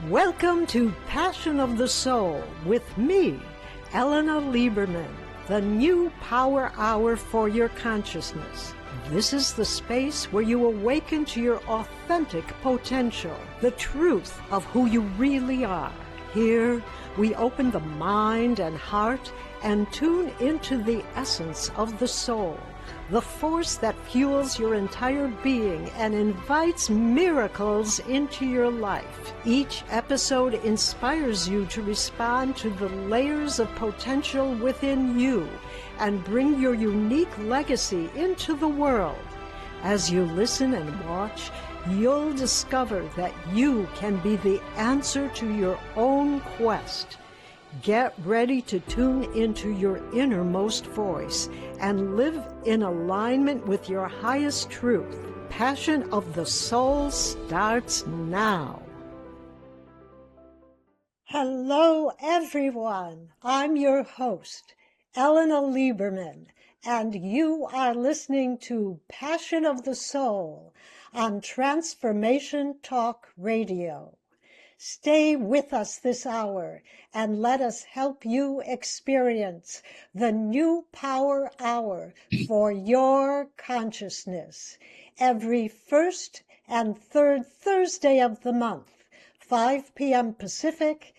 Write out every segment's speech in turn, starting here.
Welcome to Passion of the Soul with me, Ellena Lieberman, the new power hour for your consciousness. This is the space where you awaken to your authentic potential, the truth of who you really are. Here, we open the mind and heart and tune into the essence of the soul, the force that fuels your entire being and invites miracles into your life. Each episode inspires you to respond to the layers of potential within you and bring your unique legacy into the world. As you listen and watch, you'll discover that you can be the answer to your own quest. Get ready to tune into your innermost voice and live in alignment with your highest truth. Passion of the Soul starts now. Hello, everyone. I'm your host, Ellena Lieberman, and you are listening to Passion of the Soul on Transformation Talk Radio. Stay with us this hour and let us help you experience the new power hour for your consciousness. Every first and third Thursday of the month, 5 p.m. Pacific,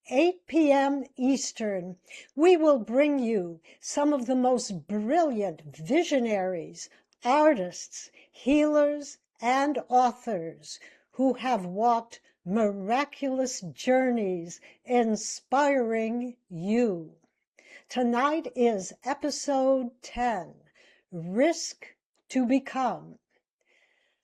8 p.m. Eastern, we will bring you some of the most brilliant visionaries, artists, healers, and authors who have walked miraculous journeys inspiring you. Tonight is episode 10, Risk to Become.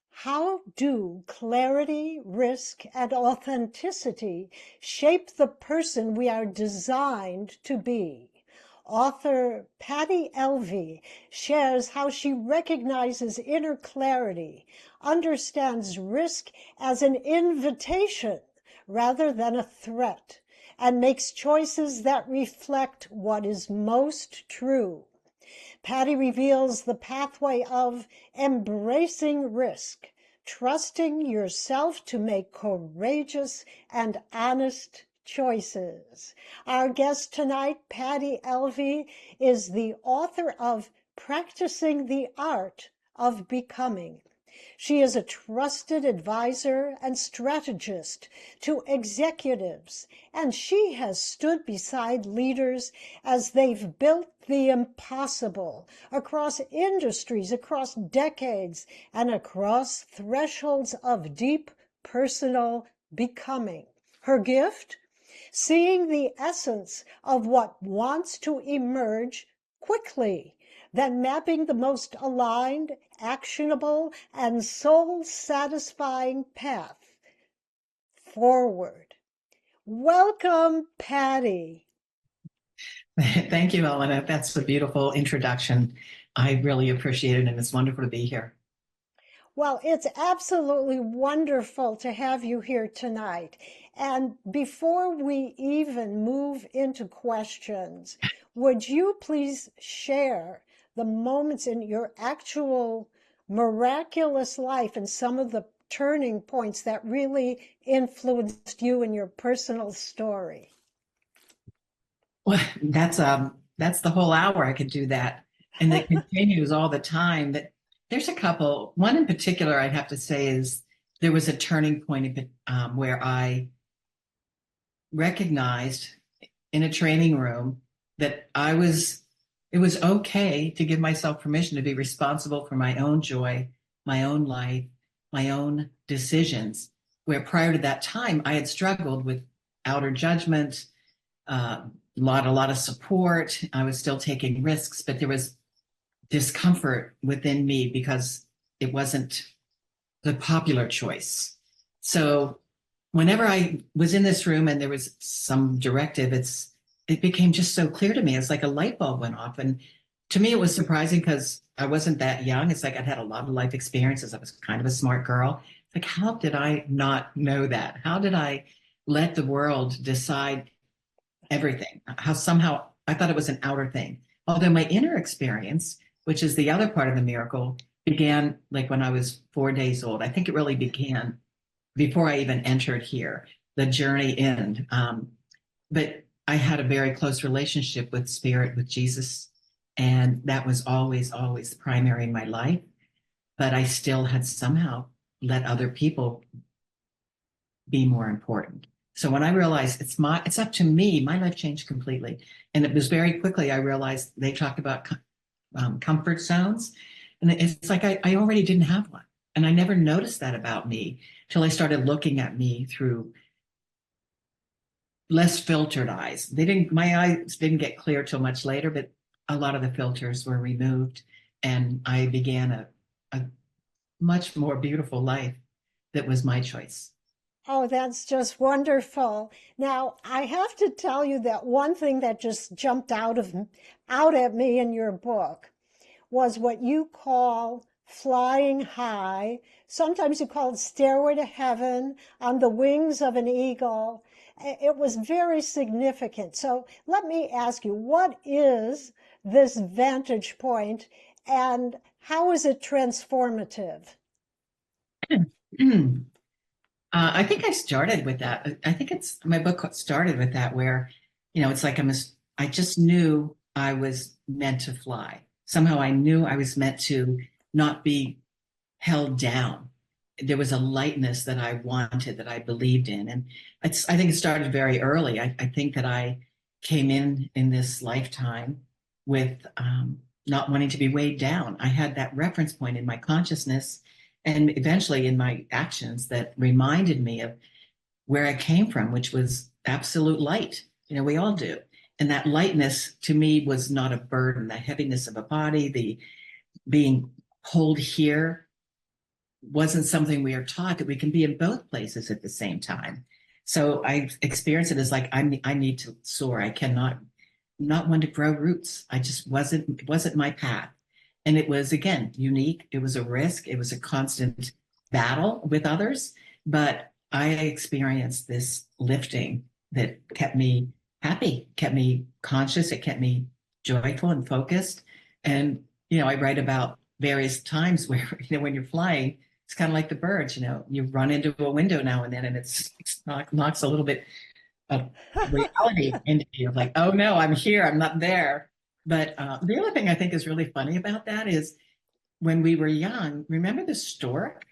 How do clarity, risk, and authenticity shape the person we are designed to be? Author Patty Elvey shares how she recognizes inner clarity, understands risk as an invitation rather than a threat, and makes choices that reflect what is most true. Patty reveals the pathway of embracing risk, trusting yourself to make courageous and honest choices. Our guest tonight, Patty Elvey, is the author of Practicing the Art of Becoming. She is a trusted advisor and strategist to executives, and she has stood beside leaders as they've built the impossible across industries, across decades, and across thresholds of deep personal becoming. Her gift? Seeing the essence of what wants to emerge quickly, then mapping the most aligned, actionable, and soul-satisfying path forward. Welcome, Patty. Thank you, Ellena. That's a beautiful introduction. I really appreciate it, and it's wonderful to be here. Well, it's absolutely wonderful to have you here tonight. And before we even move into questions, would you please share the moments in your actual miraculous life and some of the turning points that really influenced you in your personal story? Well, that's the whole hour. I could do that, and it continues all the time. But there's a couple. One in particular, I'd have to say, is there was a turning point where I recognized in a training room that it was okay to give myself permission to be responsible for my own joy, my own life, my own decisions, where prior to that time, I had struggled with outer judgment, a lot of support. I was still taking risks, but there was discomfort within me because it wasn't the popular choice. So whenever I was in this room and there was some directive, it became just so clear to me. It's like a light bulb went off. And to me, it was surprising because I wasn't that young. It's like I'd had a lot of life experiences. I was kind of a smart girl. Like, how did I not know that? How did I let the world decide everything? How somehow I thought it was an outer thing. Although my inner experience, which is the other part of the miracle, began like when I was 4 days old. I think it really began before I even entered here. the journey end. But I had a very close relationship with Spirit, with Jesus, and that was always, always primary in my life. But I still had somehow let other people be more important. So when I realized it's up to me, my life changed completely. And it was very quickly, I realized they talked about comfort zones. And it's like I already didn't have one. And I never noticed that about me till I started looking at me through less filtered eyes. My eyes didn't get clear till much later, but a lot of the filters were removed. And I began a much more beautiful life that was my choice. Oh, that's just wonderful. Now, I have to tell you that one thing that just jumped out at me in your book was what you call flying high. Sometimes you call it Stairway to Heaven, on the wings of an eagle. It was very significant. So let me ask you, what is this vantage point and how is it transformative? I think I started with that. I think it's my book started with that, where, it's like I just knew I was meant to fly. Somehow I knew I was meant to not be held down. There was a lightness that I wanted, that I believed in. And I think it started very early. I think that I came in this lifetime with not wanting to be weighed down. I had that reference point in my consciousness and eventually in my actions that reminded me of where I came from, which was absolute light. We all do. And that lightness to me was not a burden, the heaviness of a body, the being pulled here wasn't something we are taught, that we can be in both places at the same time. So I experienced it as like, I need to soar. I cannot, not one to grow roots. It wasn't my path. And it was, again, unique. It was a risk. It was a constant battle with others. But I experienced this lifting that kept me happy, kept me conscious. It kept me joyful and focused. And, I write about various times where, when you're flying, it's kind of like the birds, you run into a window now and then, and knocks a little bit of reality into you, like, oh no, I'm here, I'm not there. But the other thing I think is really funny about that is when we were young, remember the stork?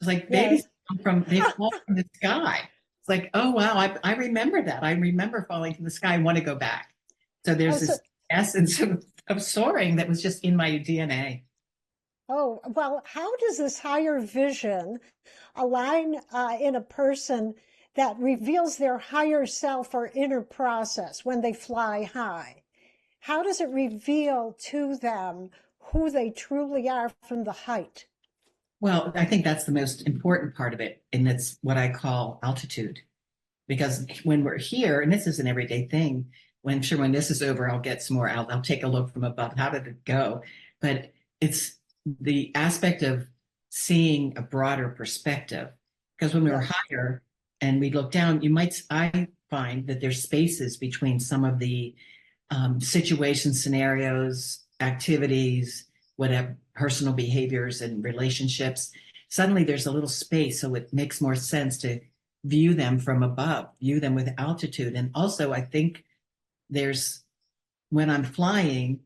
It's like babies Yes. they fall from the sky. It's like, oh wow, I remember that. I remember falling from the sky. I want to go back. So Oh, there's so, this essence of soaring that was just in my DNA. oh, well, how does this higher vision align in a person that reveals their higher self or inner process when they fly high? How does it reveal to them who they truly are from the height? Well, I think that's the most important part of it. And that's what I call altitude. Because when we're here, and this is an everyday thing, when this is over, I'll get some more out. I'll take a look from above. How did it go? But it's the aspect of seeing a broader perspective. Because when we were Yes. higher and we look down, I find that there's spaces between some of the situations, scenarios, activities, whatever, personal behaviors and relationships. Suddenly there's a little space, so it makes more sense to view them from above, view them with altitude. And also, I think when I'm flying,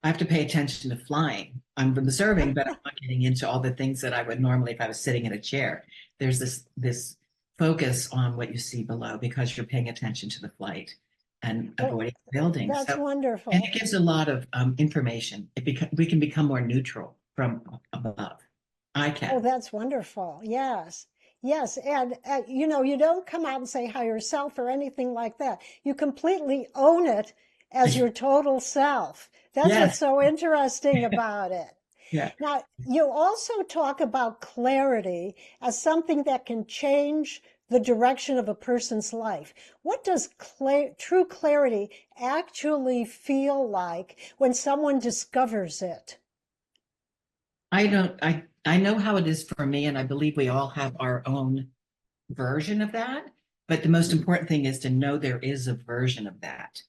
I have to pay attention to flying. I'm observing, but I'm not getting into all the things that I would normally if I was sitting in a chair. There's this focus on what you see below because you're paying attention to the flight and Well, avoiding buildings. that's So, and it wonderful. gives a lot of information. We can become more neutral from above. I Oh, can. that's wonderful. Yes. Yes. And, you don't come out and say higher self or anything like that. You completely own it as your total self. That's what's Yes. so interesting about it. Yeah. Now, you also talk about clarity as something that can change the direction of a person's life. What does true clarity actually feel like when someone discovers it? I don't, I know how it is for me, and I believe we all have our own version of that. But the most important thing is to know there is a version of that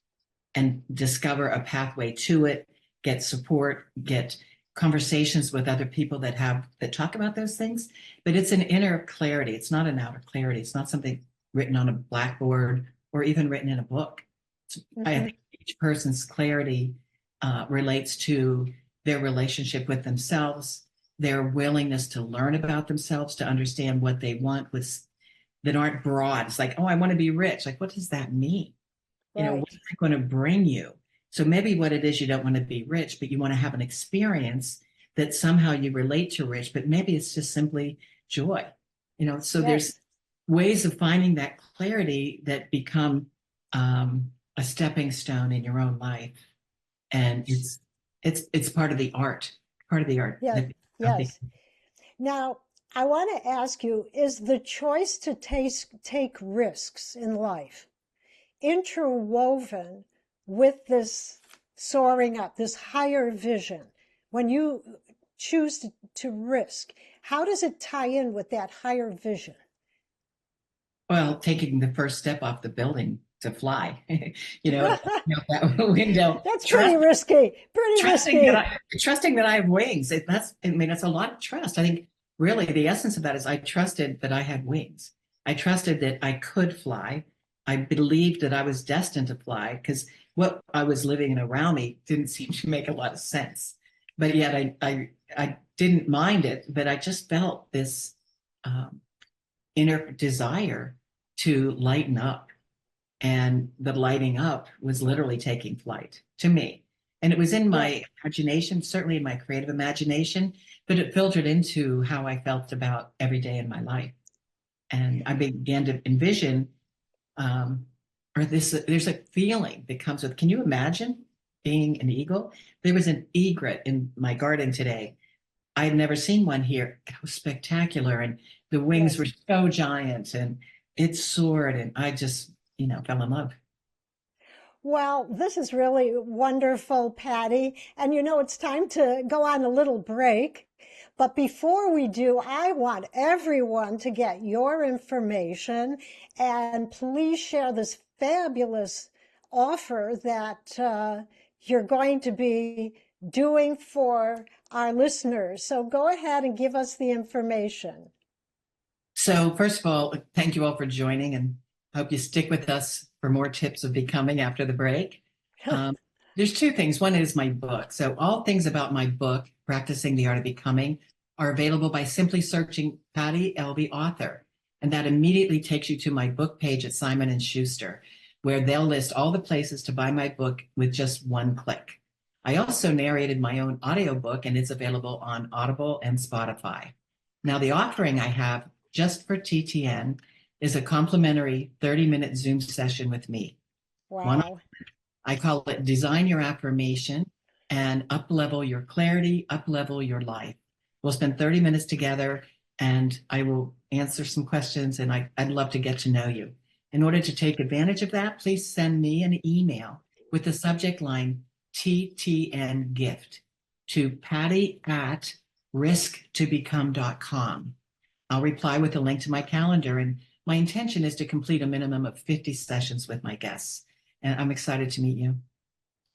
and discover a pathway to it, get support, get conversations with other people that talk about those things. But it's an inner clarity. It's not an outer clarity. It's not something written on a blackboard or even written in a book. I think each person's clarity relates to their relationship with themselves, their willingness to learn about themselves, to understand what they want that aren't broad. It's like, oh, I want to be rich. Like, what does that mean? Right. What's that going to bring you? So maybe what it is, you don't want to be rich, but you want to have an experience that somehow you relate to rich, but maybe it's just simply joy. So Yes. there's ways of finding that clarity that become a stepping stone in your own life. And it's part of the art, Yes. Yes. Now, I want to ask you, is the choice to take risks in life interwoven with this soaring up, this higher vision? When you choose to risk, how does it tie in with that higher vision? Well, taking the first step off the building to fly, that window. That's pretty risky. Pretty Trusting that risky. I have wings. It's a lot of trust. I think really the essence of that is I trusted that I had wings. I trusted that I could fly. I believed that I was destined to fly because what I was living in around me didn't seem to make a lot of sense. But yet I didn't mind it, but I just felt this inner desire to lighten up. And the lighting up was literally taking flight to me. And it was in my imagination, certainly in my creative imagination, but it filtered into how I felt about every day in my life. And I began to envision, there's a feeling that comes with, can you imagine being an eagle? There was an egret in my garden today. I had never seen one here. It was spectacular. And the wings were so giant and it soared. And I just, fell in love. Well, this is really wonderful, Patty. And it's time to go on a little break. But before we do, I want everyone to get your information, and please share this fabulous offer that you're going to be doing for our listeners. So go ahead and give us the information. So first of all, thank you all for joining, and hope you stick with us for more tips of becoming after the break. There's two things. One is my book. So all things about my book, Practicing the Art of Becoming, are available by simply searching Patty Elvey author. And that immediately takes you to my book page at Simon & Schuster, where they'll list all the places to buy my book with just one click. I also narrated my own audiobook, and it's available on Audible and Spotify. Now, the offering I have just for TTN is a complimentary 30-minute Zoom session with me. Wow. I call it Design Your Affirmation and Up-Level Your Clarity, Up-Level Your Life. We'll spend 30 minutes together, and I will answer some questions, and I'd love to get to know you. In order to take advantage of that, please send me an email with the subject line TTN gift to patty@risktobecome.com. I'll reply with a link to my calendar, and my intention is to complete a minimum of 50 sessions with my guests. And I'm excited to meet you.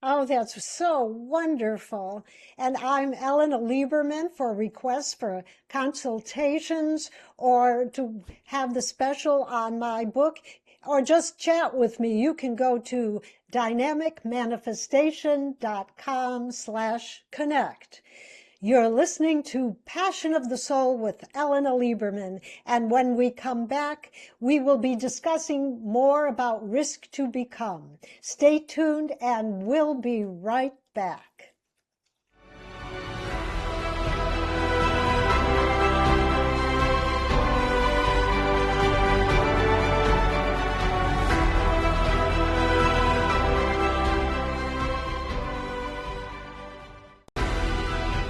Oh, that's so wonderful. And I'm Ellena Lieberman. For requests for consultations or to have the special on my book or just chat with me, you can go to dynamicmanifestation.com/connect. You're listening to Passion of the Soul with Ellena Lieberman. And when we come back, we will be discussing more about Risk to Become. Stay tuned, and we'll be right back.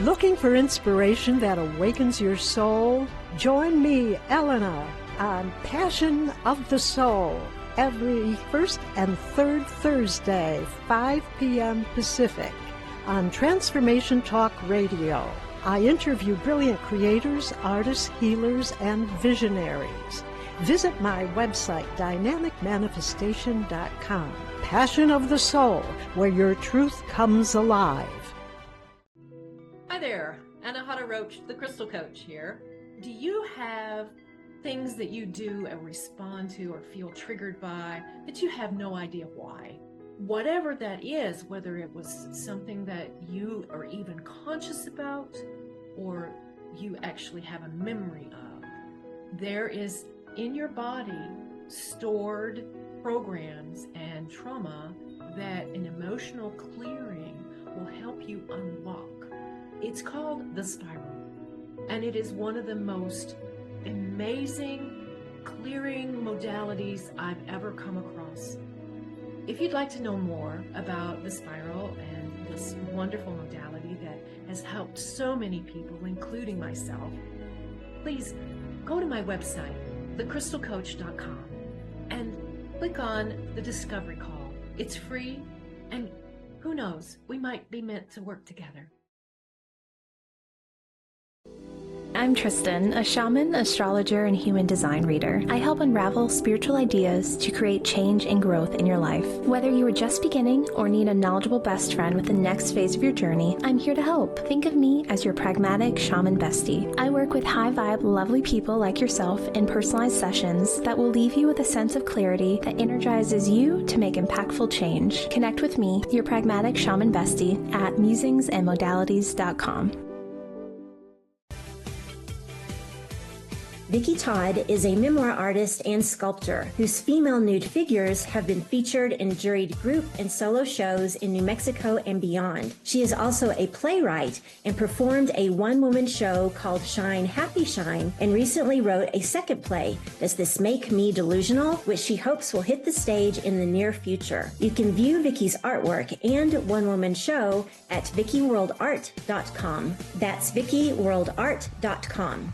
Looking for inspiration that awakens your soul? Join me, Ellena, on Passion of the Soul every first and third Thursday, 5 p.m. Pacific, on Transformation Talk Radio. I interview brilliant creators, artists, healers, and visionaries. Visit my website, dynamicmanifestation.com. Passion of the Soul, where your truth comes alive. Hi there, Anahata Roach, the Crystal Coach here. Do you have things that you do or respond to or feel triggered by that you have no idea why. Whatever that is, whether it was something that you are even conscious about or you actually have a memory of, there is in your body stored programs and trauma that an emotional clearing will help you unlock. It's called the spiral, and it is one of the most amazing clearing modalities I've ever come across. If you'd like to know more about the spiral and this wonderful modality that has helped so many people, including myself, please go to my website, thecrystalcoach.com, and click on the Discovery Call. It's free, and who knows, we might be meant to work together. I'm Tristan, a shaman, astrologer, and human design reader. I help unravel spiritual ideas to create change and growth in your life. Whether you are just beginning or need a knowledgeable best friend with the next phase of your journey, I'm here to help. Think of me as your pragmatic shaman bestie. I work with high-vibe, lovely people like yourself in personalized sessions that will leave you with a sense of clarity that energizes you to make impactful change. Connect with me, your pragmatic shaman bestie, at musingsandmodalities.com. Vicki Todd is a memoir artist and sculptor whose female nude figures have been featured in juried group and solo shows in New Mexico and beyond. She is also a playwright and performed a one-woman show called Shine Happy Shine, and recently wrote a second play, Does This Make Me Delusional?, which she hopes will hit the stage in the near future. You can view Vicki's artwork and one-woman show at vickiworldart.com. That's vickiworldart.com.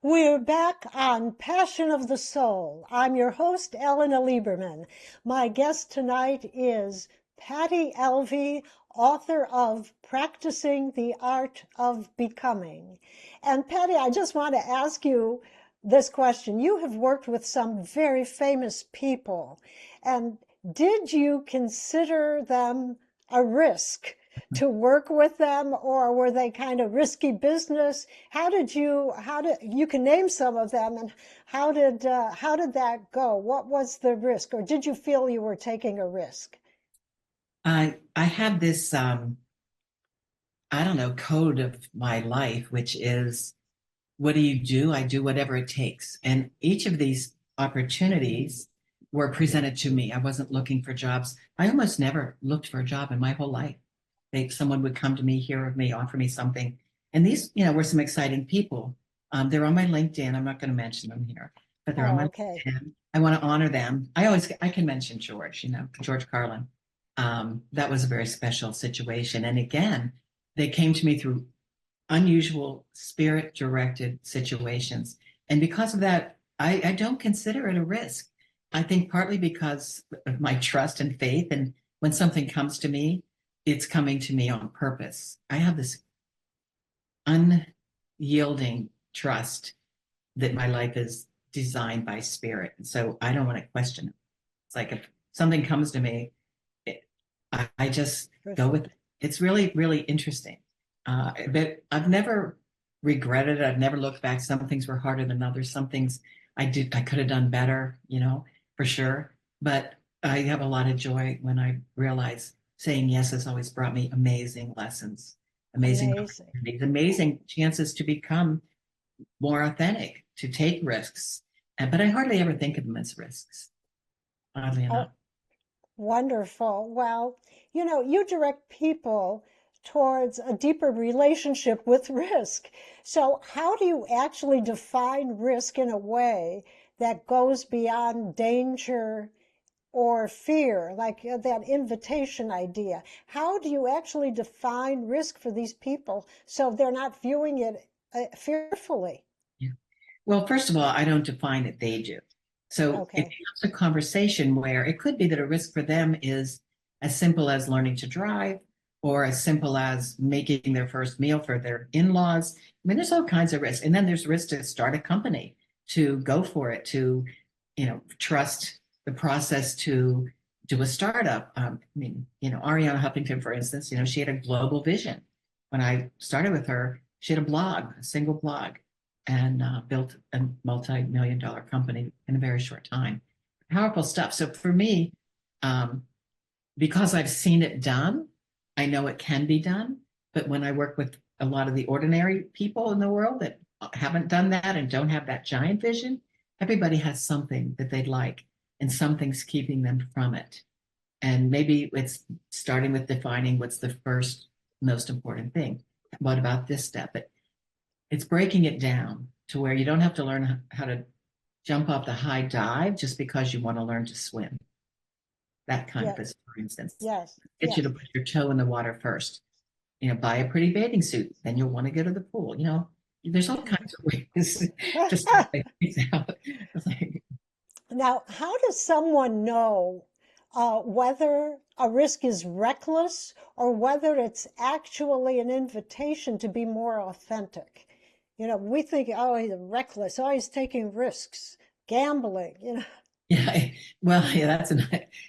We're back on Passion of the Soul. I'm your host, Ellena Lieberman. My guest tonight is Patty Elvey, author of Practicing the Art of Becoming. And Patty, I just want to ask you this question. You have worked with some very famous people, and did you consider them a risk to work with them, or were they kind of risky business? You can name some of them, and how did that go? What was the risk, or did you feel you were taking a risk? I have this, code of my life, which is, what do? I do whatever it takes. And each of these opportunities were presented to me. I wasn't looking for jobs. I almost never looked for a job in my whole life. Someone would come to me, hear of me, offer me something. And these, were some exciting people. They're on my LinkedIn. I'm not going to mention them here, but they're on my LinkedIn. I want to honor them. I can mention George, George Carlin. That was a very special situation. And again, they came to me through unusual spirit-directed situations. And because of that, I don't consider it a risk. I think partly because of my trust and faith. And when something comes to me, it's coming to me on purpose. I have this unyielding trust that my life is designed by spirit. And so I don't want to question it. It's like if something comes to me, I just go with it. It's really, really interesting. But I've never regretted it. I've never looked back. Some things were harder than others. Some things I could have done better, for sure. But I have a lot of joy when I realize saying yes has always brought me amazing lessons, amazing opportunities, amazing chances to become more authentic, to take risks. But I hardly ever think of them as risks, oddly enough. Wonderful. Well, you direct people towards a deeper relationship with risk. So how do you actually define risk in a way that goes beyond danger or fear, like that invitation idea? How do you actually define risk for these people so they're not viewing it fearfully? Yeah. Well, first of all, I don't define it, they do. So it becomes a conversation where it could be that a risk for them is as simple as learning to drive, or as simple as making their first meal for their in-laws. I mean, there's all kinds of risks. And then there's risk to start a company, to go for it, to, trust the process to do a startup. I mean, Ariana Huffington, for instance, she had a global vision. When I started with her, she had a blog, a single blog, and built a multi-million-dollar company in a very short time. Powerful stuff. So for me, because I've seen it done, I know it can be done. But when I work with a lot of the ordinary people in the world that haven't done that and don't have that giant vision, everybody has something that they'd like, and something's keeping them from it. And maybe it's starting with defining what's the first most important thing. What about this step? It's breaking it down to where you don't have to learn how to jump off the high dive just because you want to learn to swim. That kind of is, for instance. Yes. Get you to put your toe in the water first. Buy a pretty bathing suit, then you'll want to go to the pool. There's all kinds of ways to start things out. Now, how does someone know whether a risk is reckless or whether it's actually an invitation to be more authentic? We think, oh, he's reckless. Oh, he's taking risks, gambling. Yeah, well, yeah,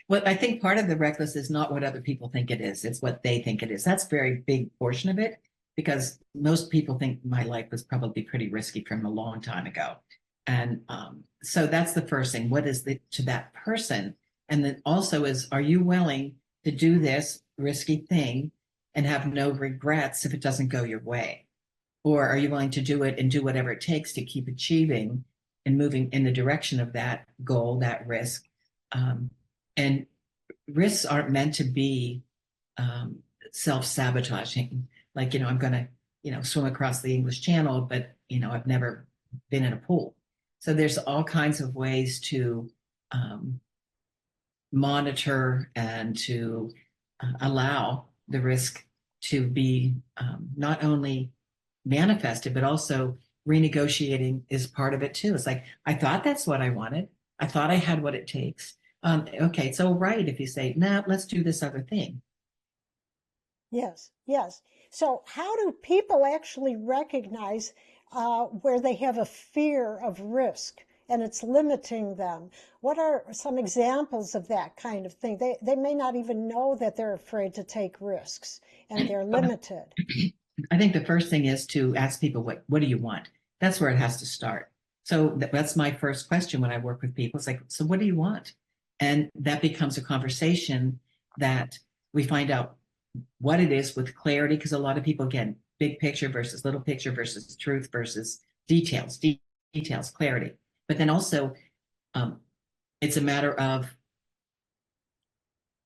well, I think part of the reckless is not what other people think it is. It's what they think it is. That's a very big portion of it, because most people think my life was probably pretty risky from a long time ago. And so that's the first thing. What is to that person? And then also are you willing to do this risky thing and have no regrets if it doesn't go your way? Or are you willing to do it and do whatever it takes to keep achieving and moving in the direction of that goal, that risk? And risks aren't meant to be self-sabotaging. Like, I'm going to, swim across the English Channel, but, I've never been in a pool. So there's all kinds of ways to monitor and to allow the risk to be not only manifested, but also renegotiating is part of it too. It's like, I thought that's what I wanted. I thought I had what it takes. Okay, it's all right if you say, nah, let's do this other thing. Yes. So how do people actually recognize where they have a fear of risk and it's limiting them? What are some examples of that kind of thing? They may not even know that they're afraid to take risks and they're limited. I think the first thing is to ask people, what do you want? That's where it has to start. So that's my first question when I work with people. It's like, so what do you want? And that becomes a conversation that we find out what it is with clarity, because a lot of people, again, big picture versus little picture versus truth versus details, clarity. But then also, it's a matter of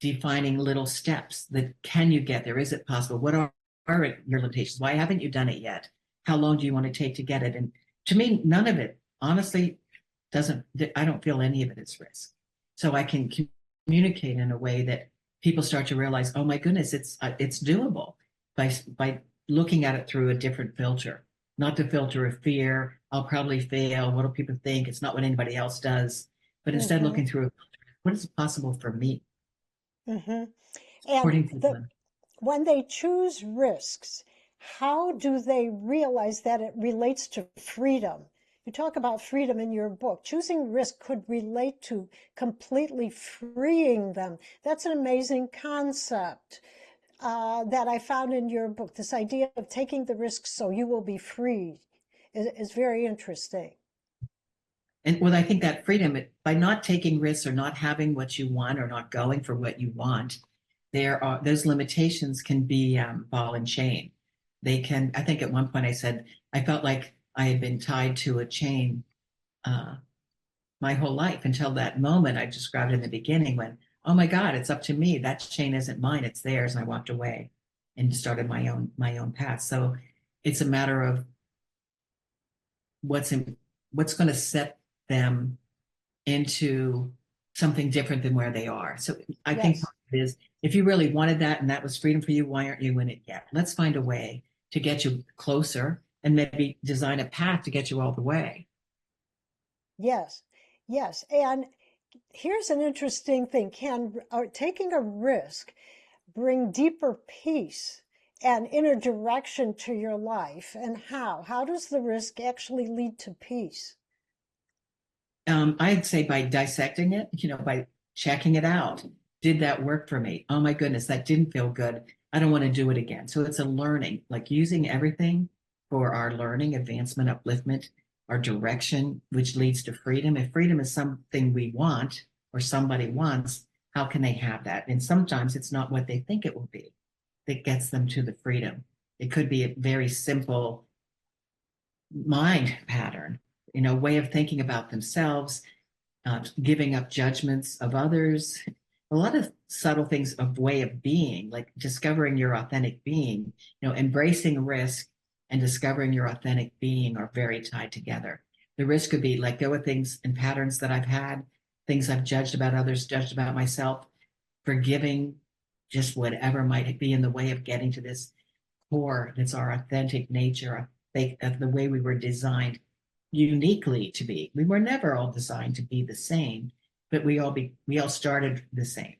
defining little steps that can you get there? Is it possible? What are your limitations? Why haven't you done it yet? How long do you want to take to get it? And to me, none of it, honestly, I don't feel any of it is risk. So I can communicate in a way that people start to realize, oh my goodness, it's doable by looking at it through a different filter, not the filter of fear. I'll probably fail. What do people think? It's not what anybody else does. But instead looking through what is possible for me? Mm-hmm. And when they choose risks, how do they realize that it relates to freedom? You talk about freedom in your book. Choosing risk could relate to completely freeing them. That's an amazing concept that I found in your book. This idea of taking the risk so you will be free is very interesting. And well, I think that freedom, by not taking risks or not having what you want or not going for what you want, those limitations can be ball and chain. They can, I think at one point I said, I felt like I had been tied to a chain my whole life until that moment I described in the beginning when, oh my God, it's up to me. That chain isn't mine, it's theirs. And I walked away and started my own path. So it's a matter of what's going to set them into something different than where they are. So I think part of it is, if you really wanted that and that was freedom for you, why aren't you in it yet? Let's find a way to get you closer and maybe design a path to get you all the way. Yes. And here's an interesting thing. Taking a risk bring deeper peace and inner direction to your life, and how? How does the risk actually lead to peace? I'd say by dissecting it, by checking it out. Did that work for me? Oh my goodness, that didn't feel good. I don't want to do it again. So it's a learning, like using everything for our learning, advancement, upliftment, our direction, which leads to freedom. If freedom is something we want or somebody wants, how can they have that? And sometimes it's not what they think it will be that gets them to the freedom. It could be a very simple mind pattern, way of thinking about themselves, giving up judgments of others, a lot of subtle things of way of being, like discovering your authentic being, embracing risk and discovering your authentic being are very tied together. The risk could be let go of things and patterns that I've had, things I've judged about others, judged about myself, forgiving just whatever might be in the way of getting to this core that's our authentic nature, the way we were designed uniquely to be. We were never all designed to be the same, but we all started the same.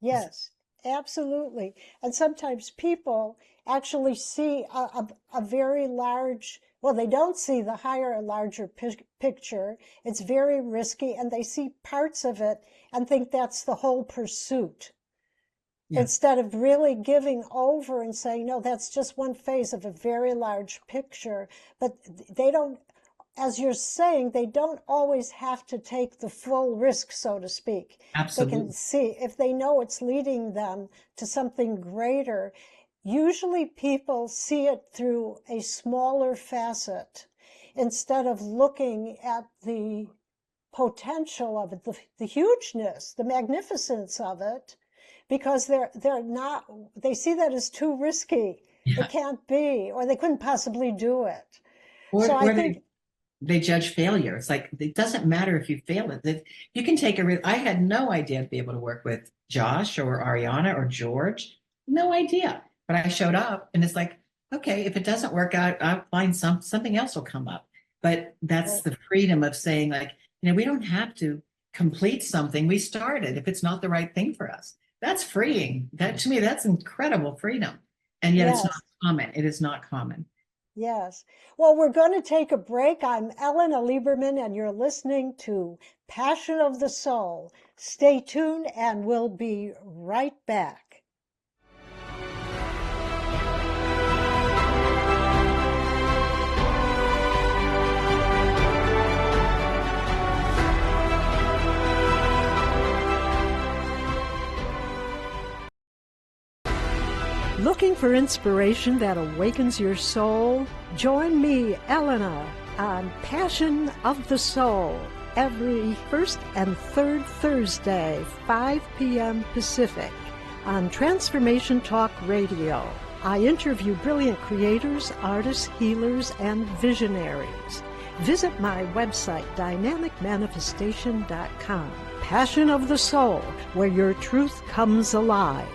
Yes, absolutely. And sometimes people actually see a very large, well, they don't see the higher and larger picture. It's very risky, and they see parts of it and think that's the whole pursuit. Yeah. Instead of really giving over and saying, no, that's just one phase of a very large picture. But they don't, as you're saying, they don't always have to take the full risk, so to speak. Absolutely. They can see, if they know it's leading them to something greater, usually people see it through a smaller facet instead of looking at the potential of it, the hugeness, the magnificence of it, because they see that as too risky. Yeah. It can't be, or they couldn't possibly do it. I think they judge failure. It's like, it doesn't matter if you fail it. That you can take I had no idea to be able to work with Josh or Ariana or George. No idea. But I showed up, and it's like, okay, if it doesn't work out, I'll find something else will come up. But that's the freedom of saying, like, we don't have to complete something we started if it's not the right thing for us. That's freeing. To me, that's incredible freedom. And yet It's not common. It is not common. Yes. Well, we're going to take a break. I'm Ellena Lieberman, and you're listening to Passion of the Soul. Stay tuned, and we'll be right back. Looking for inspiration that awakens your soul? Join me, Ellena, on Passion of the Soul, every first and third Thursday, 5 p.m. Pacific, on Transformation Talk Radio. I interview brilliant creators, artists, healers, and visionaries. Visit my website, dynamicmanifestation.com. Passion of the Soul, where your truth comes alive.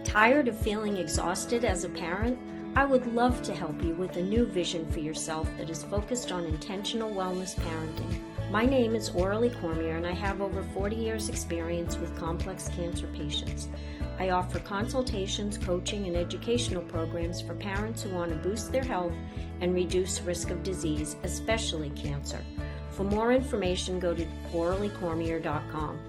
Tired of feeling exhausted as a parent? I would love to help you with a new vision for yourself that is focused on intentional wellness parenting. My name is Aurelie Cormier, and I have over 40 years experience with complex cancer patients. I offer consultations, coaching, and educational programs for parents who want to boost their health and reduce risk of disease, especially cancer. For more information, go to aureliecormier.com.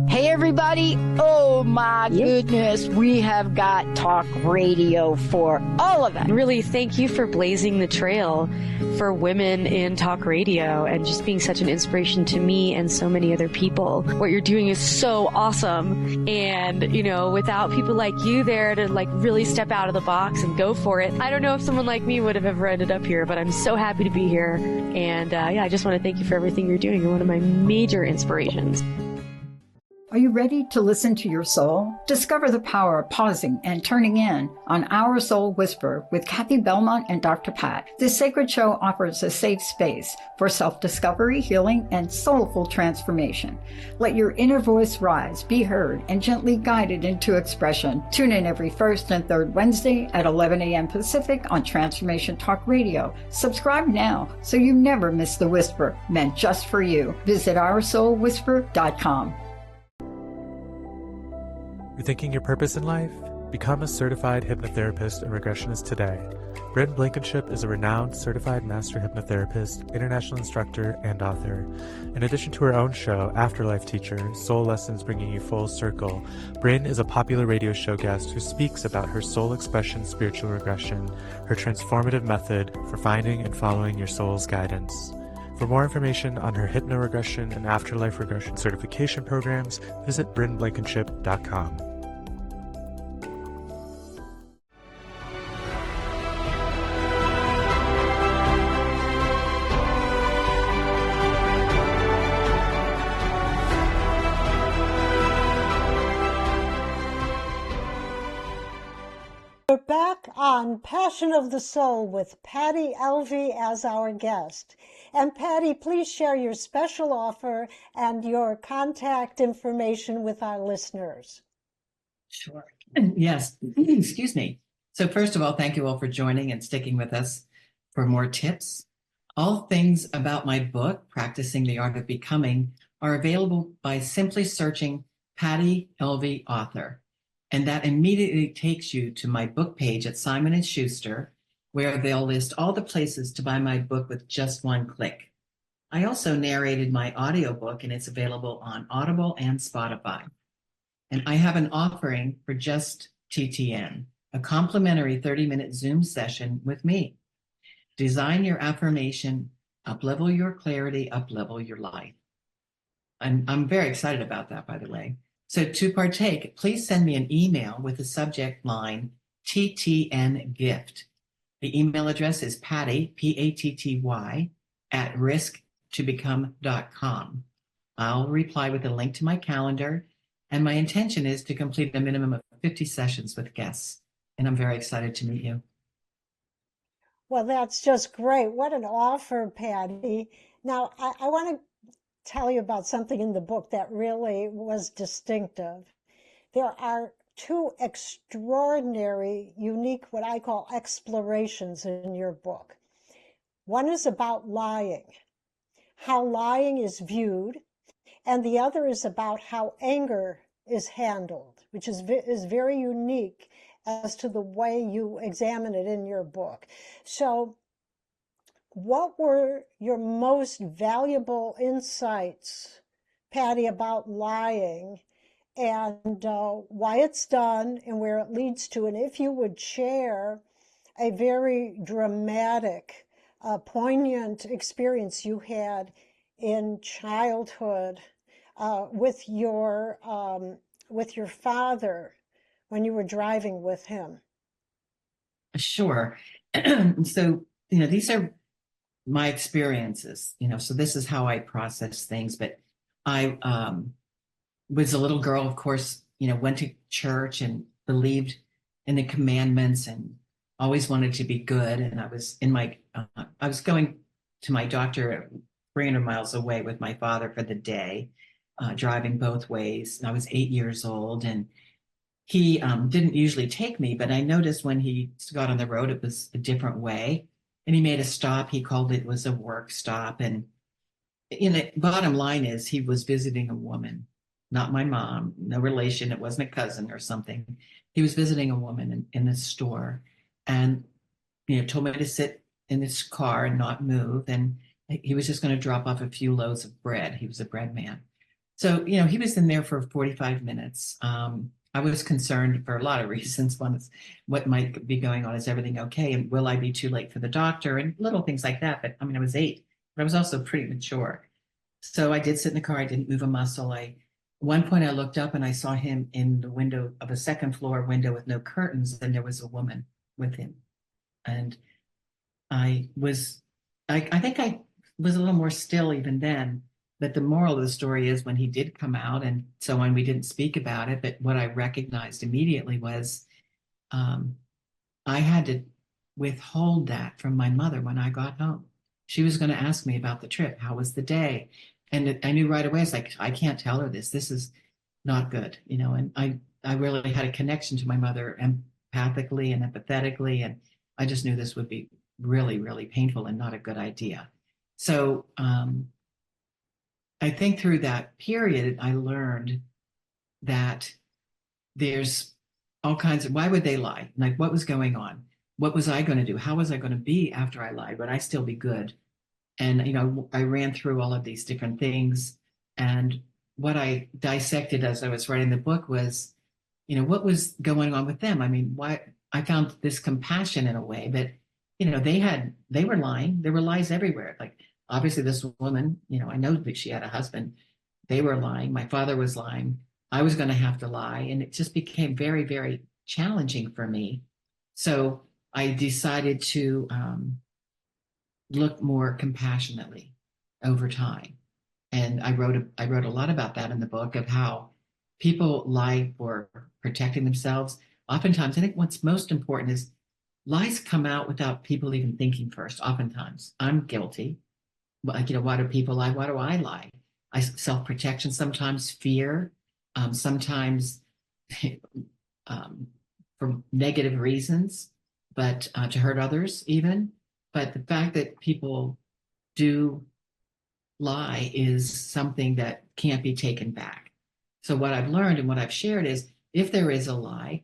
Hey everybody, oh my goodness, we have got talk radio for all of it. Really, thank you for blazing the trail for women in talk radio and just being such an inspiration to me and so many other people. What you're doing is so awesome, and without people like you there to really step out of the box and go for it, I don't know if someone like me would have ever ended up here, but I'm so happy to be here, and I just want to thank you for everything you're doing. You're one of my major inspirations. Are you ready to listen to your soul? Discover the power of pausing and turning in on Our Soul Whisper with Kathy Belmont and Dr. Pat. This sacred show offers a safe space for self-discovery, healing, and soulful transformation. Let your inner voice rise, be heard, and gently guided into expression. Tune in every first and third Wednesday at 11 a.m. Pacific on Transformation Talk Radio. Subscribe now so you never miss the whisper meant just for you. Visit OurSoulWhisper.com. You're thinking your purpose in life? Become a certified hypnotherapist and regressionist today. Bryn Blankenship is a renowned certified master hypnotherapist, international instructor, and author. In addition to her own show, Afterlife Teacher, Soul Lessons Bringing You Full Circle, Bryn is a popular radio show guest who speaks about her soul expression spiritual regression, her transformative method for finding and following your soul's guidance. For more information on her hypnoregression and afterlife regression certification programs, visit brynblankenship.com. We're back on Passion of the Soul with Patty Elvey as our guest. And Patty, please share your special offer and your contact information with our listeners. Sure. Yes. Excuse me. So first of all, thank you all for joining and sticking with us for more tips. All things about my book, Practicing the Art of Becoming, are available by simply searching Patty Elvey Author. And that immediately takes you to my book page at Simon & Schuster, where they'll list all the places to buy my book with just one click. I also narrated my audiobook, and it's available on Audible and Spotify. And I have an offering for just TTN, a complimentary 30-minute Zoom session with me. Design your affirmation, up-level your clarity, up-level your life. And I'm very excited about that, by the way. So to partake, please send me an email with the subject line TTN Gift. The email address is Patty, Patty, at risktobecome.com. I'll reply with a link to my calendar, and my intention is to complete a minimum of 50 sessions with guests, and I'm very excited to meet you. Well, that's just great. What an offer, Patty. Now, I want to tell you about something in the book that really was distinctive. There are two extraordinary, unique, what I call explorations in your book. One is about lying, how lying is viewed, and the other is about how anger is handled, which is very unique as to the way you examine it in your book. So what were your most valuable insights, Patty, about lying, and why it's done and where it leads to? And if you would share a very dramatic, poignant experience you had in childhood with your father when you were driving with him. Sure. So, these are my experiences, so this is how I process things. But I was a little girl, of course, went to church and believed in the commandments and always wanted to be good. And I was I was going to my doctor 300 miles away with my father for the day, driving both ways. And I was 8 years old, and he didn't usually take me, but I noticed when he got on the road, it was a different way. And he made a stop. He called it was a work stop. And bottom line is he was visiting a woman, not my mom, no relation. It wasn't a cousin or something. He was visiting a woman in the store, and told me to sit in his car and not move. And he was just going to drop off a few loaves of bread. He was a bread man. So, he was in there for 45 minutes. I was concerned for a lot of reasons. One is what might be going on. Is everything okay? And will I be too late for the doctor? And little things like that. But I was 8, but I was also pretty mature. So I did sit in the car. I didn't move a muscle. At one point I looked up and I saw him in the window of a second floor window with no curtains. And there was a woman with him. And I think I was a little more still even then. But the moral of the story is when he did come out and so on, we didn't speak about it. But what I recognized immediately was um, I had to withhold that from my mother when I got home. She was going to ask me about the trip. How was the day? And I knew right away, it's like, I can't tell her this. This is not good, and I really had a connection to my mother empathically and empathetically. And I just knew this would be really, really painful and not a good idea. So I think through that period, I learned that there's all kinds of, why would they lie? Like, what was going on? What was I going to do? How was I going to be after I lied? Would I still be good? And, I ran through all of these different things. And what I dissected as I was writing the book was, what was going on with them? I mean, why I found this compassion in a way, but, they were lying. There were lies everywhere. Like, obviously this woman, I know that she had a husband. They were lying. My father was lying. I was going to have to lie. And it just became very, very challenging for me. So I decided to look more compassionately over time. And I wrote a lot about that in the book, of how people lie for protecting themselves. Oftentimes, I think what's most important is lies come out without people even thinking first. Oftentimes, I'm guilty. Like, why do people lie? Why do I lie? Self-protection, sometimes fear, sometimes for negative reasons, but to hurt others even. But the fact that people do lie is something that can't be taken back. So what I've learned and what I've shared is, if there is a lie,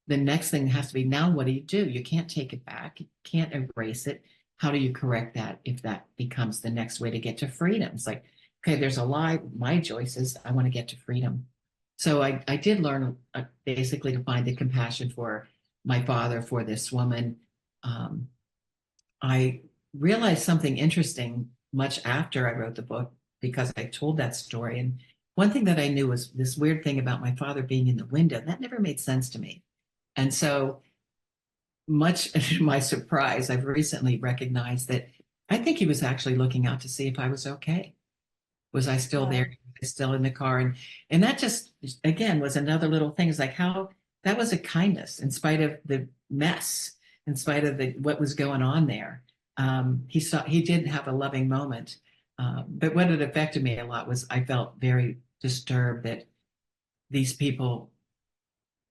the next thing has to be, now what do? You can't take it back. You can't erase it. How do you correct that if that becomes the next way to get to freedom? It's like, okay, there's a lie. My choice is I want to get to freedom. So I did learn basically to find the compassion for my father, for this woman. I realized something interesting much after I wrote the book, because I told that story. And one thing that I knew was this weird thing about my father being in the window. That never made sense to me. And so, much to my surprise, I've recently recognized that I think he was actually looking out to see if I was okay. Was I still there? Was I still in the car? And that just, again, was another little thing. It's like, how that was a kindness in spite of the mess, in spite of what was going on there. He did have a loving moment. But what it affected me a lot was I felt very disturbed that these people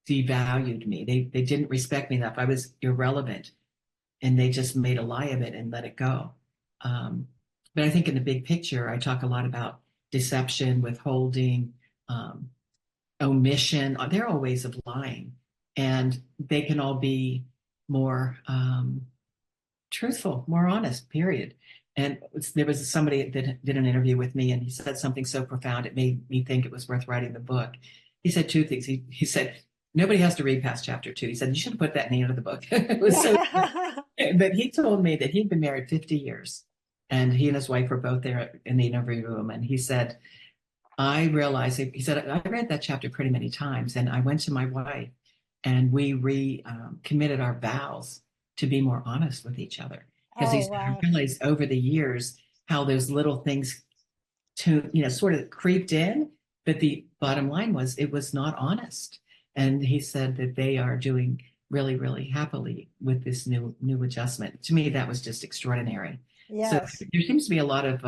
devalued me. They didn't respect me enough. I was irrelevant, and they just made a lie of it and let it go. But I think in the big picture, I talk a lot about deception, withholding, omission. They're all ways of lying, and they can all be more truthful, more honest, period. And there was somebody that did an interview with me, and he said something so profound, it made me think it was worth writing the book. He said two things. He said, nobody has to read past chapter 2. He said, you should have put that in the end of the book. It was so, but he told me that he'd been married 50 years, and he and his wife were both there in the interview room. And he said, I realized, he said, I read that chapter pretty many times, and I went to my wife and we committed our vows to be more honest with each other. Because he said, I realized over the years how those little things sort of creeped in, but the bottom line was it was not honest. And he said that they are doing really, really happily with this new adjustment. To me, that was just extraordinary. Yes. So there seems to be a lot of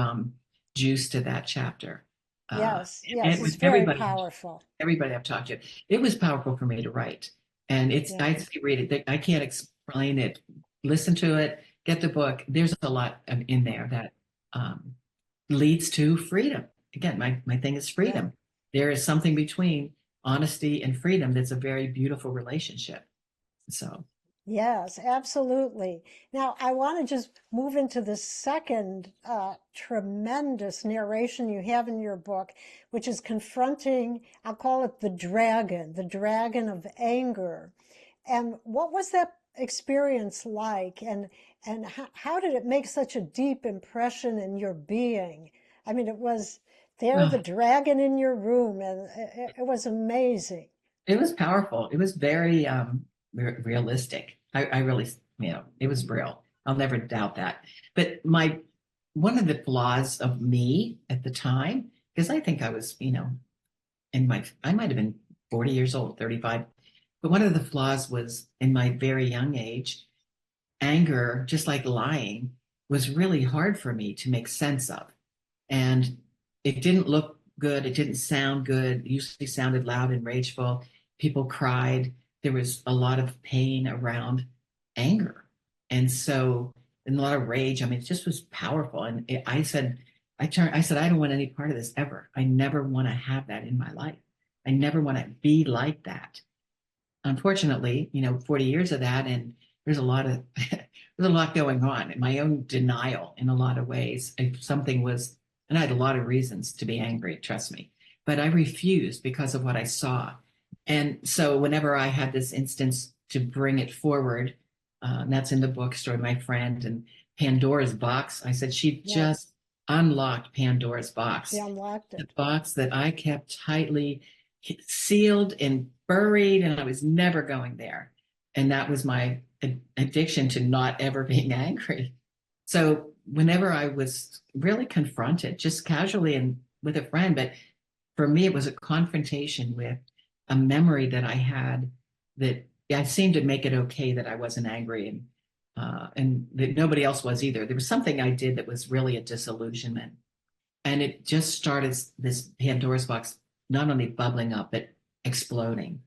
juice to that chapter. Yes, it's very powerful. Everybody I've talked to, it was powerful for me to write. And I read it. I can't explain it. Listen to it, get the book. There's a lot in there that leads to freedom. Again, my thing is freedom. Yeah. There is something between honesty and freedom that's a very beautiful relationship. So. Yes, absolutely. Now, I want to just move into the second tremendous narration you have in your book, which is confronting, I'll call it the dragon of anger. And what was that experience like? And how did it make such a deep impression in your being? I mean, it was the dragon in your room, and it was amazing. It was powerful. It was very realistic. I really, it was real. I'll never doubt that. But my one of the flaws of me at the time, because I think I was, I might have been 40 years old, 35, but one of the flaws was in my very young age, anger, just like lying, was really hard for me to make sense of. And it didn't look good. It didn't sound good. It usually sounded loud and rageful. People cried. There was a lot of pain around anger. And so, and a lot of rage. I mean, it just was powerful. And I said, I don't want any part of this ever. I never want to have that in my life. I never want to be like that. Unfortunately, 40 years of that, and there's a lot of there's a lot going on. My own denial in a lot of ways. If something was, and I had a lot of reasons to be angry, trust me, but I refused because of what I saw. And so whenever I had this instance to bring it forward, and that's in the book, Story of My Friend, and Pandora's Box, I said she just unlocked Pandora's box. She unlocked it. The box that I kept tightly sealed and buried, and I was never going there. And that was my addiction to not ever being angry. So whenever I was really confronted, just casually and with a friend, but for me, it was a confrontation with a memory that I had that I seemed to make it okay that I wasn't angry, and that nobody else was either. There was something I did that was really a disillusionment. And it just started this Pandora's box, not only bubbling up, but exploding.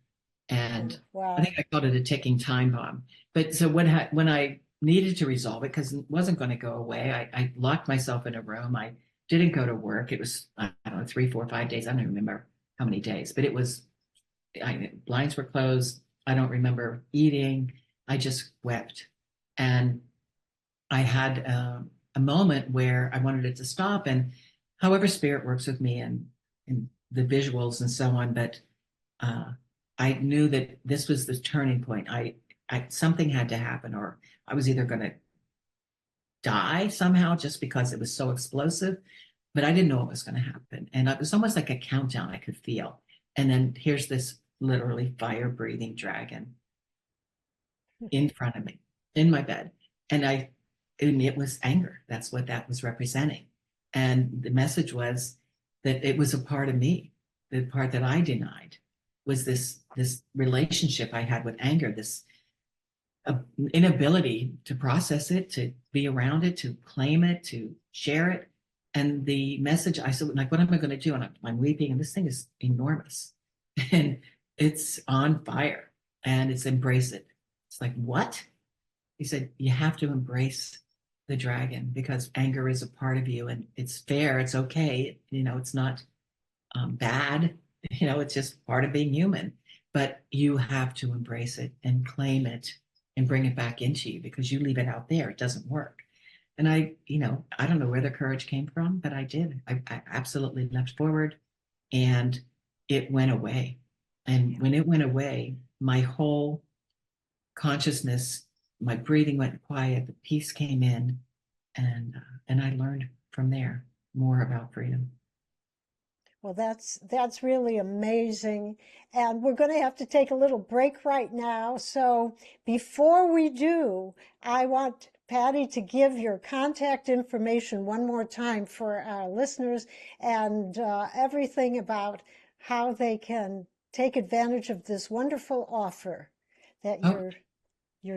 And wow. I think I called it a ticking time bomb. But so when I needed to resolve it, because it wasn't going to go away, I locked myself in a room. I didn't go to work. It was, I don't know, 3, 4, 5 days. I don't remember how many days, but it was, blinds were closed. I don't remember eating. I just wept. And I had a moment where I wanted it to stop. And however spirit works with me and the visuals and so on, but I knew that this was the turning point. Something had to happen, or I was either going to die somehow just because it was so explosive, but I didn't know what was going to happen. And it was almost like a countdown I could feel. And then here's this literally fire-breathing dragon in front of me, in my bed. And it was anger. That's what that was representing. And the message was that it was a part of me, the part that I denied was this relationship I had with anger, this inability to process it, to be around it, to claim it, to share it. And the message, I said, like, what am I going to do? And I'm weeping, and this thing is enormous. And it's on fire, and it's embrace it. It's like, what? He said, you have to embrace the dragon because anger is a part of you, and it's fair. It's okay. It's not bad. It's just part of being human, but you have to embrace it and claim it and bring it back into you, because you leave it out there, it doesn't work. And I don't know where the courage came from, but I did. I absolutely leapt forward, and it went away. And when it went away, my whole consciousness, my breathing went quiet, the peace came in, and I learned from there more about freedom. Well, that's really amazing. And we're going to have to take a little break right now. So before we do, I want Patty to give your contact information one more time for our listeners, and everything about how they can take advantage of this wonderful offer that you're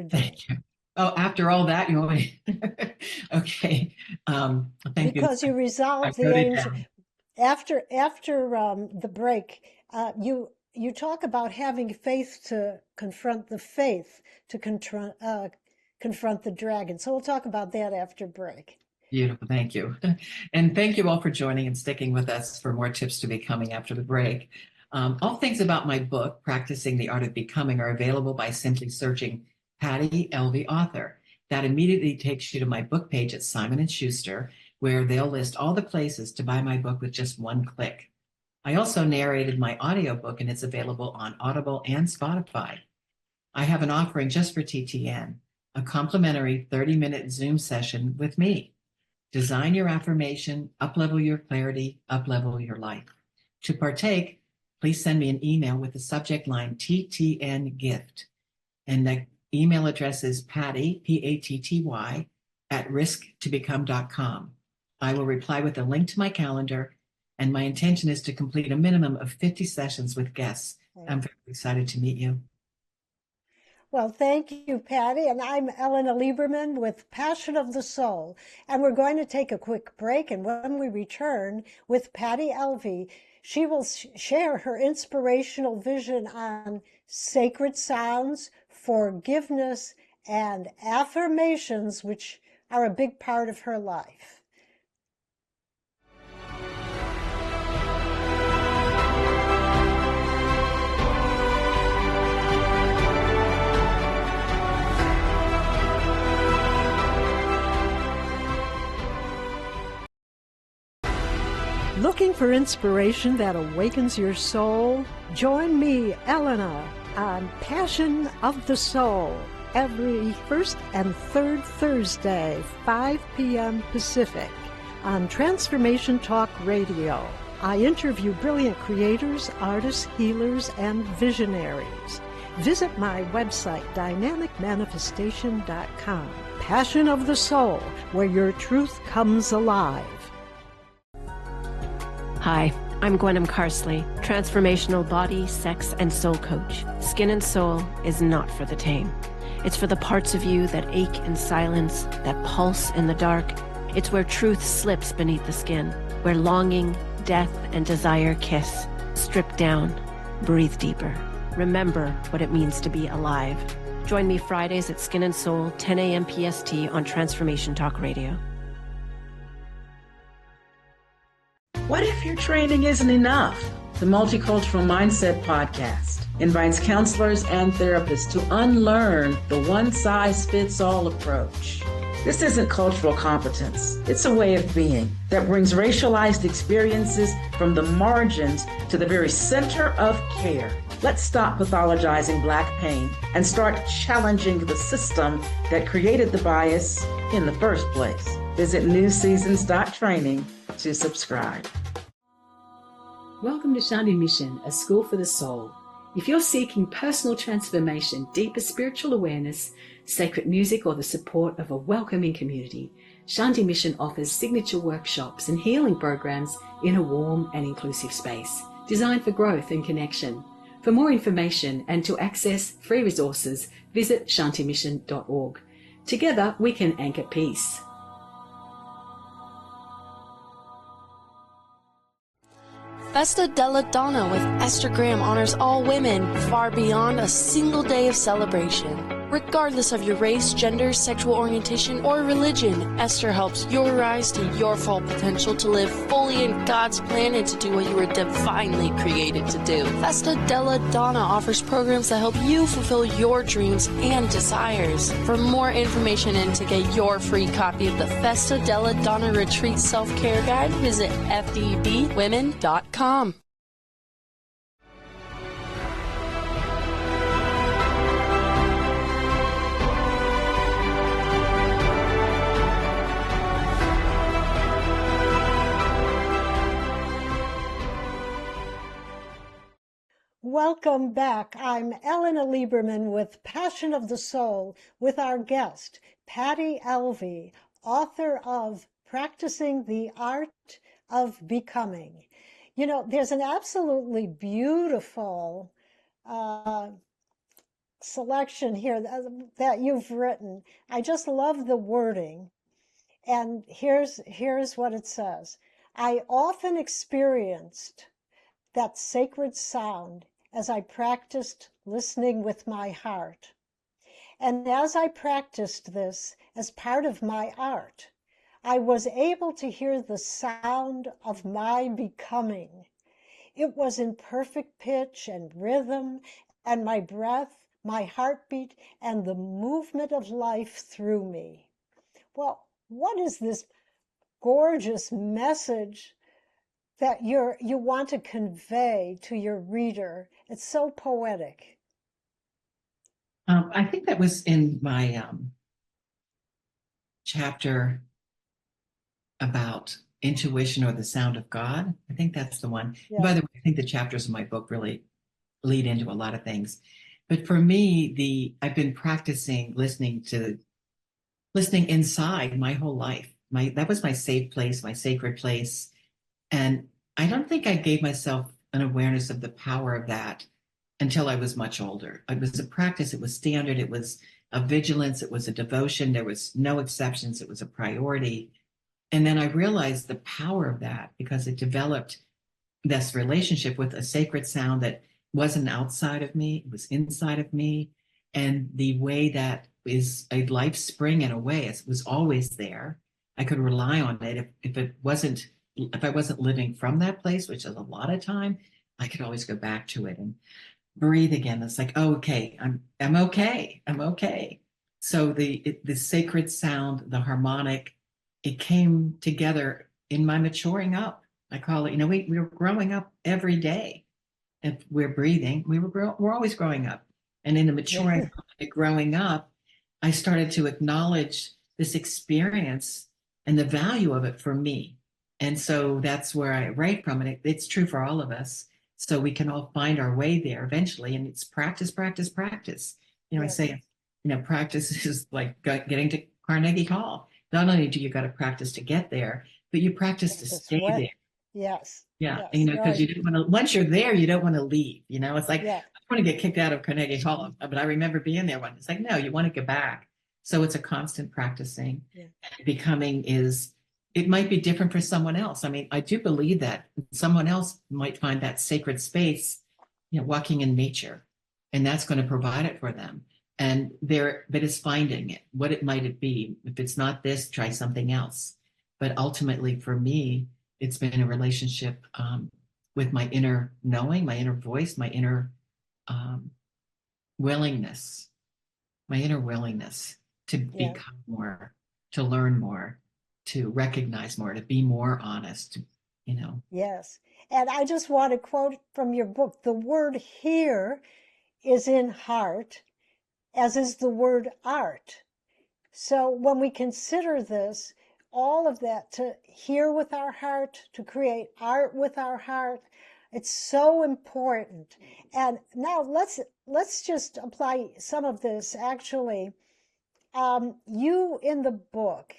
doing. Thank you. Oh, after all that, you want me? Okay. Thank you. Because you resolved the angel. After the break, you talk about having faith to confront the faith, to confront the dragon. So we'll talk about that after break. Beautiful. Thank you. And thank you all for joining and sticking with us for more tips to be coming after the break. All things about my book, Practicing the Art of Becoming, are available by simply searching Patty Elvey author. That immediately takes you to my book page at Simon & Schuster, where they'll list all the places to buy my book with just one click. I also narrated my audiobook, and it's available on Audible and Spotify. I have an offering just for TTN, a complimentary 30-minute Zoom session with me. Design your affirmation, up-level your clarity, up-level your life. To partake, please send me an email with the subject line TTN gift. And the email address is Patty, Patty, @risktobecome.com. I will reply with a link to my calendar, and my intention is to complete a minimum of 50 sessions with guests. I'm very excited to meet you. Well, thank you, Patty. And I'm Ellena Lieberman with Passion of the Soul. And we're going to take a quick break. And when we return with Patty Elvey, she will share her inspirational vision on sacred sounds, forgiveness, and affirmations, which are a big part of her life. Looking for inspiration that awakens your soul? Join me, Ellena, on Passion of the Soul every first and third Thursday, 5 p.m. Pacific, on Transformation Talk Radio. I interview brilliant creators, artists, healers, and visionaries. Visit my website, dynamicmanifestation.com. Passion of the Soul, where your truth comes alive. Hi, I'm Gwenem Carsley, transformational body, sex, and soul coach. Skin and Soul is not for the tame. It's for the parts of you that ache in silence, that pulse in the dark. It's where truth slips beneath the skin, where longing, death, and desire kiss. Strip down, breathe deeper. Remember what it means to be alive. Join me Fridays at Skin and Soul, 10 a.m. PST on Transformation Talk Radio. What if your training isn't enough? The Multicultural Mindset Podcast invites counselors and therapists to unlearn the one-size-fits-all approach. This isn't cultural competence. It's a way of being that brings racialized experiences from the margins to the very center of care. Let's stop pathologizing Black pain and start challenging the system that created the bias in the first place. Visit newseasons.training to subscribe. Welcome to Shanti Mission, a school for the soul. If you're seeking personal transformation, deeper spiritual awareness, sacred music, or the support of a welcoming community, Shanti Mission offers signature workshops and healing programs in a warm and inclusive space, designed for growth and connection. For more information and to access free resources, visit shantimission.org. Together, we can anchor peace. Festa della Donna with Esther Graham honors all women far beyond a single day of celebration. Regardless of your race, gender, sexual orientation, or religion, Esther helps you rise to your full potential to live fully in God's plan and to do what you were divinely created to do. Festa della Donna offers programs that help you fulfill your dreams and desires. For more information and to get your free copy of the Festa della Donna Retreat Self-Care Guide, visit fdbwomen.com. Welcome back. I'm Ellena Lieberman with Passion of the Soul with our guest, Patty Elvey, author of Practicing the Art of Becoming. You know, there's an absolutely beautiful selection here that you've written. I just love the wording. And here's what it says. I often experienced that sacred sound as I practiced listening with my heart. And as I practiced this as part of my art, I was able to hear the sound of my becoming. It was in perfect pitch and rhythm, and my breath, my heartbeat, and the movement of life through me. Well, what is this gorgeous message that you want to convey to your reader? It's so poetic. I think that was in my chapter about intuition or the sound of God. I think that's the one. Yeah. By the way, I think the chapters in my book really lead into a lot of things. But for me, I've been practicing listening inside my whole life. that was my safe place, my sacred place. And I don't think I gave myself an awareness of the power of that until I was much older. It was a practice, it was standard, it was a vigilance, it was a devotion, there was no exceptions, it was a priority. And then I realized the power of that because it developed this relationship with a sacred sound that wasn't outside of me, it was inside of me. And the way that is a life spring in a way, it was always there. I could rely on it. If I wasn't living from that place, which is a lot of time, I could always go back to it and breathe again. It's like, oh, okay, I'm okay. I'm okay. So the sacred sound, the harmonic, it came together in my maturing up. I call it, we were growing up every day. If we're breathing, we're always growing up. And in the maturing, growing up, I started to acknowledge this experience and the value of it for me. And so that's where I write from. And it's true for all of us. So we can all find our way there eventually. And it's practice, practice, practice. I say, practice is like getting to Carnegie Hall. Not only do you got to practice to get there, but you practice to stay there. Yes. Yeah. Because you don't want to, once you're there, you don't want to leave. It's like, I want to get kicked out of Carnegie Hall. But I remember being there once. It's like, no, you want to go back. So it's a constant practicing. Becoming it might be different for someone else. I mean, I do believe that someone else might find that sacred space, walking in nature, and that's going to provide it for them. And but it's finding it, what it might be. If it's not this, try something else. But ultimately for me, it's been a relationship with my inner knowing, my inner voice, my inner willingness to become more, to learn more, to recognize more, to be more honest, Yes. And I just want to quote from your book, the word here is in heart, as is the word art. So when we consider this, all of that, to hear with our heart, to create art with our heart, it's so important. And now let's just apply some of this. Actually, you in the book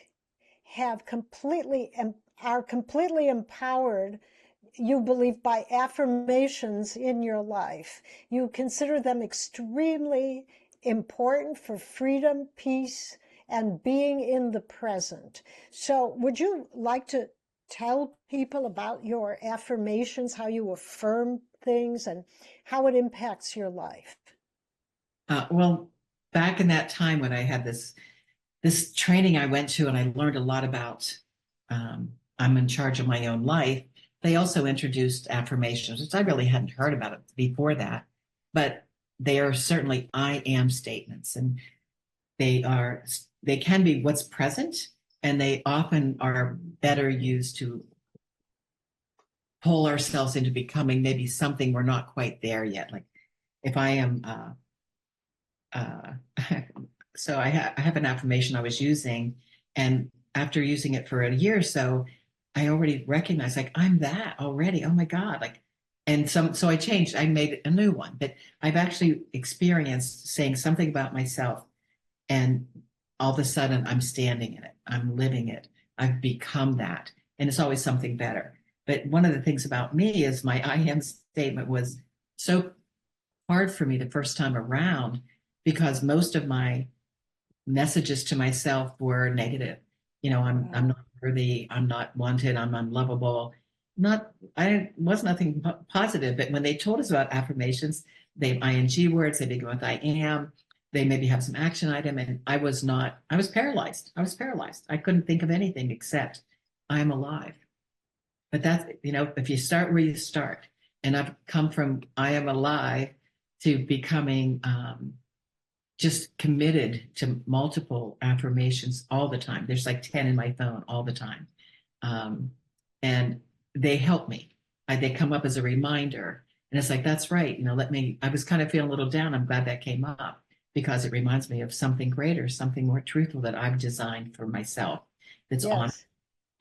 are completely empowered, you believe, by affirmations in your life. You consider them extremely important for freedom, peace, and being in the present. So would you like to tell people about your affirmations, how you affirm things, and how it impacts your life? Well, back in that time when I had this training I went to, and I learned a lot about I'm in charge of my own life, they also introduced affirmations, which I really hadn't heard about it before that. But they are certainly I am statements, and they can be what's present, and they often are better used to pull ourselves into becoming maybe something we're not quite there yet. Like if I am, so I have an affirmation I was using, and after using it for a year or so, I already recognized, like, I'm that already. Oh my God. So I changed, I made a new one, but I've actually experienced saying something about myself, and all of a sudden I'm standing in it. I'm living it. I've become that. And it's always something better. But one of the things about me is my I am statement was so hard for me the first time around, because most of my messages to myself were negative. I'm not worthy, I'm not wanted, I'm unlovable. I was nothing positive. But when they told us about affirmations, they have ing words, they begin with I am, they maybe have some action item, and I was paralyzed. I couldn't think of anything except I'm alive. But that's, if you start where you start, and I've come from I am alive to becoming just committed to multiple affirmations all the time. There's like 10 in my phone all the time. And they help me. They come up as a reminder. And it's like, that's right. I was kind of feeling a little down. I'm glad that came up, because it reminds me of something greater, something more truthful that I've designed for myself that's on.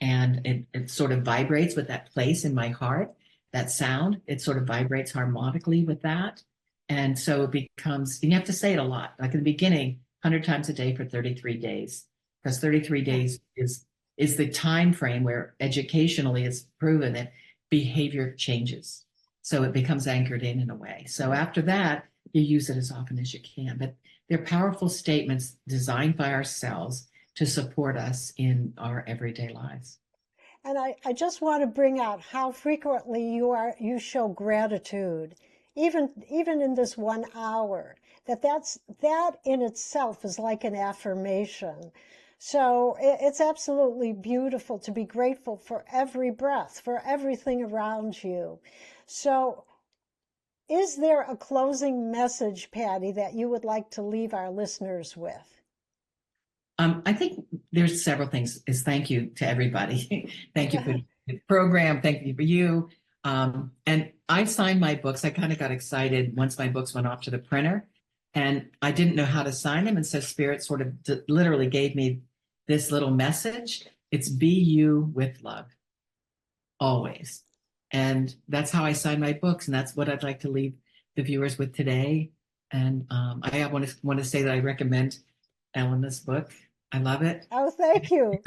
And it sort of vibrates with that place in my heart, that sound. It sort of vibrates harmonically with that. And so it becomes, and you have to say it a lot, like in the beginning, 100 times a day for 33 days, because 33 days is is the time frame where educationally it's proven that behavior changes. So it becomes anchored in a way. So after that, you use it as often as you can. But they're powerful statements designed by ourselves to support us in our everyday lives. And I just want to bring out how frequently you show gratitude, even in this 1 hour. That in itself is like an affirmation. So it's absolutely beautiful to be grateful for every breath, for everything around you. So is there a closing message, Patty, that you would like to leave our listeners with? I think there's several things. Thank you to everybody. Thank you for the program. Thank you for you. And I signed my books. I kind of got excited once my books went off to the printer, and I didn't know how to sign them. And so Spirit sort of literally gave me this little message. It's be you with love, always. And that's how I sign my books. And that's what I'd like to leave the viewers with today. And I want to say that I recommend Ellena's book. I love it. Oh, thank you.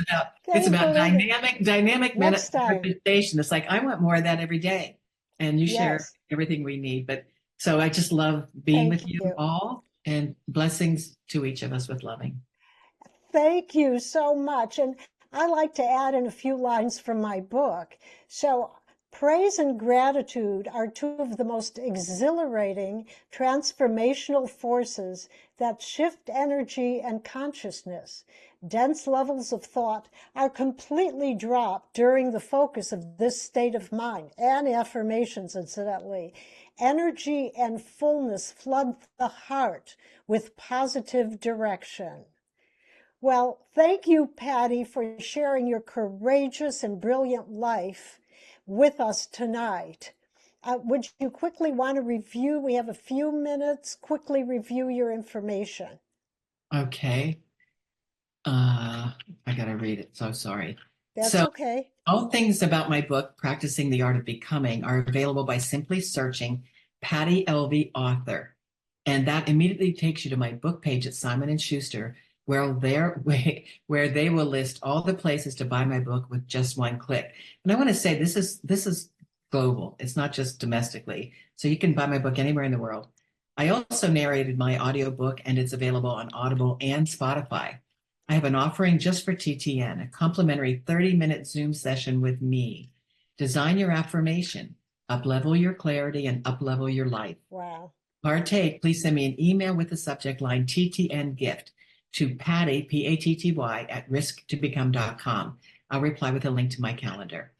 It's about dynamic manifestation. It's like, I want more of that every day. And you share everything we need. But so I just love being with you all, and blessings to each of us with loving. Thank you so much. And I like to add in a few lines from my book. So praise and gratitude are two of the most exhilarating transformational forces that shift energy and consciousness. Dense levels of thought are completely dropped during the focus of this state of mind, and affirmations, incidentally. Energy and fullness flood the heart with positive direction. Well, thank you, Patty, for sharing your courageous and brilliant life with us tonight. Would you quickly want to review? We have a few minutes. Quickly review your information. Okay. I got to read it. So sorry. That's okay. All things about my book, Practicing the Art of Becoming, are available by simply searching Patty Elvey author. And that immediately takes you to my book page at Simon & Schuster, where they will list all the places to buy my book with just one click. And I want to say this is global. It's not just domestically. So you can buy my book anywhere in the world. I also narrated my audiobook, and it's available on Audible and Spotify. I have an offering just for TTN, a complimentary 30-minute Zoom session with me. Design your affirmation, up-level your clarity, and up-level your life. Wow. Partake, please send me an email with the subject line TTN gift to Patty, Patty, at risktobecome.com. I'll reply with a link to my calendar.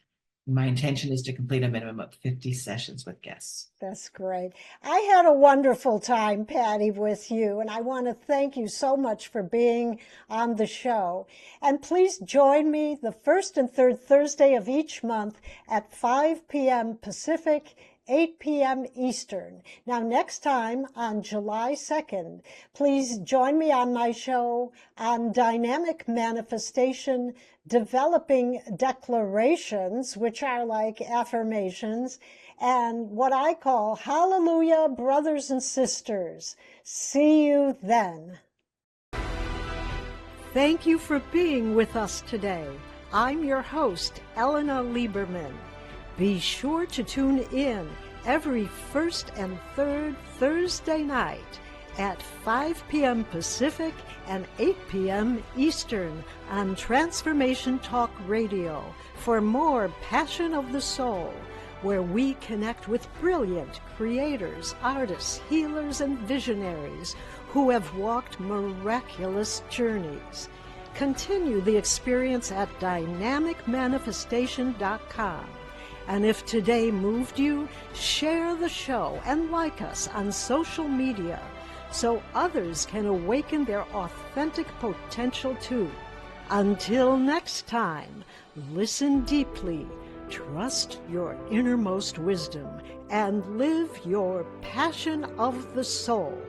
My intention is to complete a minimum of 50 sessions with guests. That's great. I had a wonderful time, Patty, with you, and I want to thank you so much for being on the show. And please join me the first and third Thursday of each month at 5 p.m. Pacific, 8 p.m. Eastern. Now, next time on July 2nd, please join me on my show on dynamic manifestation, developing declarations, which are like affirmations, and what I call Hallelujah, Brothers and Sisters. See you then. Thank you for being with us today. I'm your host, Ellena Lieberman. Be sure to tune in every first and third Thursday night at 5 p.m. Pacific and 8 p.m. Eastern on Transformation Talk Radio for more Passion of the Soul, where we connect with brilliant creators, artists, healers, and visionaries who have walked miraculous journeys. Continue the experience at dynamicmanifestation.com. And if today moved you, share the show and like us on social media so others can awaken their authentic potential too. Until next time, listen deeply, trust your innermost wisdom, and live your passion of the soul.